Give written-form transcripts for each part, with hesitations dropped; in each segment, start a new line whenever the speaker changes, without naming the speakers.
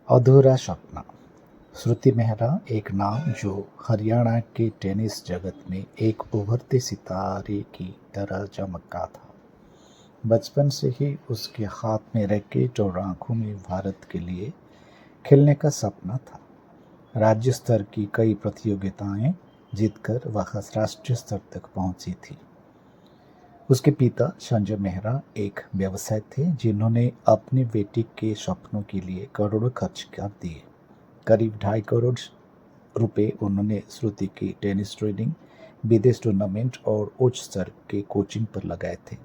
अधूरा सपना। श्रुति मेहरा एक नाम जो हरियाणा के टेनिस जगत में एक उभरते सितारे की तरह चमका था। बचपन से ही उसके हाथ में रैकेट और आंखों में भारत के लिए खेलने का सपना था। राज्य स्तर की कई प्रतियोगिताएं जीतकर वह राष्ट्रीय स्तर तक पहुंची थी। उसके पिता संजय मेहरा एक व्यवसायी थे जिन्होंने अपनी बेटी के सपनों के लिए करोड़ों खर्च कर दिए। करीब 2.5 करोड़ रुपए उन्होंने श्रुति की टेनिस ट्रेनिंग, विदेश टूर्नामेंट और उच्च स्तर के कोचिंग पर लगाए थे।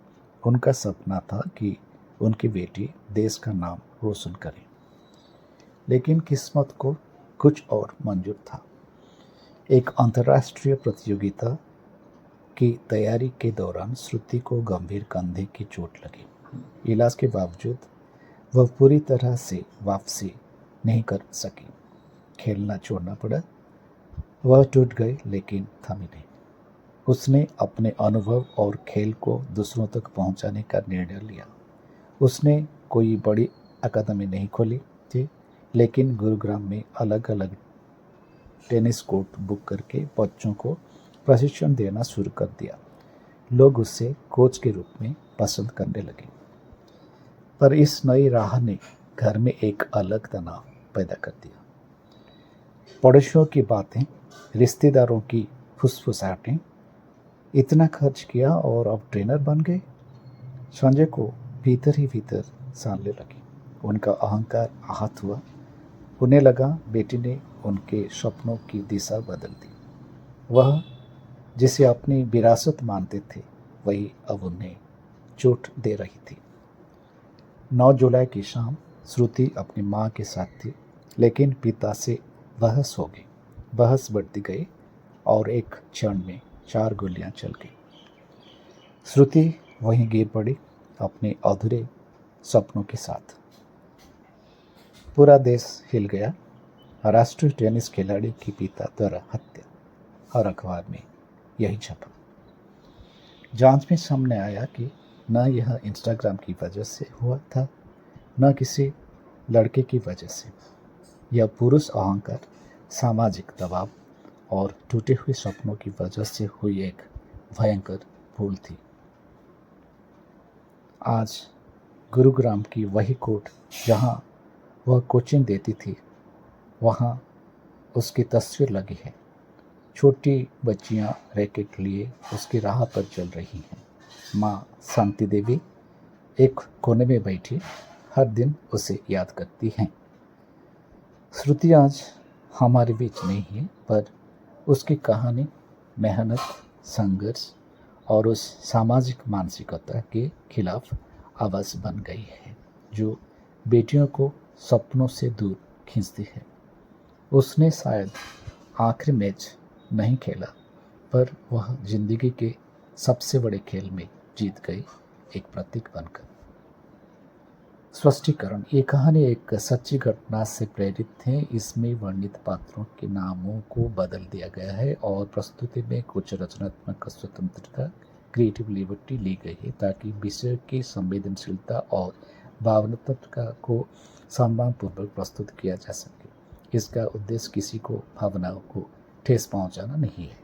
उनका सपना था कि उनकी बेटी देश का नाम रोशन करे, लेकिन किस्मत को कुछ और मंजूर था। एक अंतर्राष्ट्रीय प्रतियोगिता की तैयारी के दौरान श्रुति को गंभीर कंधे की चोट लगी। इलाज के बावजूद वह पूरी तरह से वापसी नहीं कर सकी। खेलना छोड़ना पड़ा। वह टूट गई लेकिन थमी नहीं। उसने अपने अनुभव और खेल को दूसरों तक पहुंचाने का निर्णय लिया। उसने कोई बड़ी अकादमी नहीं खोली थी, लेकिन गुरुग्राम में अलग अलग टेनिस कोर्ट बुक करके बच्चों को प्रशिक्षण देना शुरू कर दिया। लोग उसे कोच के रूप में पसंद करने लगे। पर इस नई राह ने घर में एक अलग तनाव पैदा कर दिया। पड़ोसियों की बातें, रिश्तेदारों की फुसफुसाहटें, इतना खर्च किया और अब ट्रेनर बन गए। संजय को भीतर ही भीतर सानने लगी। उनका अहंकार आहत हुआ। उन्हें लगा बेटी ने उनके सपनों की दिशा बदल दी। वह जिसे अपनी विरासत मानते थे, वही अब उन्हें चोट दे रही थी। 9 जुलाई की शाम श्रुति अपनी माँ के साथ थी, लेकिन पिता से बहस हो गई। बहस बढ़ती गई और एक क्षण में 4 गोलियां चल गई। श्रुति वहीं गिर पड़ी अपने अधूरे सपनों के साथ। पूरा देश हिल गया। राष्ट्रीय टेनिस खिलाड़ी की पिता द्वारा हत्या। हर अखबार में यही छपा। जांच में सामने आया कि न यह इंस्टाग्राम की वजह से हुआ था, न किसी लड़के की वजह से। यह पुरुष अहंकार, सामाजिक दबाव और टूटे हुए सपनों की वजह से हुई एक भयंकर भूल थी। आज गुरुग्राम की वही कोर्ट जहां वह कोचिंग देती थी, वहां उसकी तस्वीर लगी है। छोटी बच्चियां रैकेट लिए उसकी राह पर चल रही हैं। माँ शांति देवी एक कोने में बैठी हर दिन उसे याद करती हैं। श्रुति आज हमारे बीच नहीं है, पर उसकी कहानी मेहनत, संघर्ष और उस सामाजिक मानसिकता के खिलाफ आवाज़ बन गई है जो बेटियों को सपनों से दूर खींचती है। उसने शायद आखिरी मैच नहीं खेला, पर वह जिंदगी के सबसे बड़े खेल में जीत गई, एक प्रतीक बनकर। स्पष्टीकरण: ये कहानी एक सच्ची घटना से प्रेरित है। इसमें वर्णित पात्रों के नामों को बदल दिया गया है और प्रस्तुति में कुछ रचनात्मक स्वतंत्रता, क्रिएटिव लिबर्टी ली गई है ताकि विषय की संवेदनशीलता और भावनात्मकता को सम्मानपूर्वक प्रस्तुत किया जा सके। इसका उद्देश्य किसी को भावनाओं को ठेस पहुंचाना नहीं है।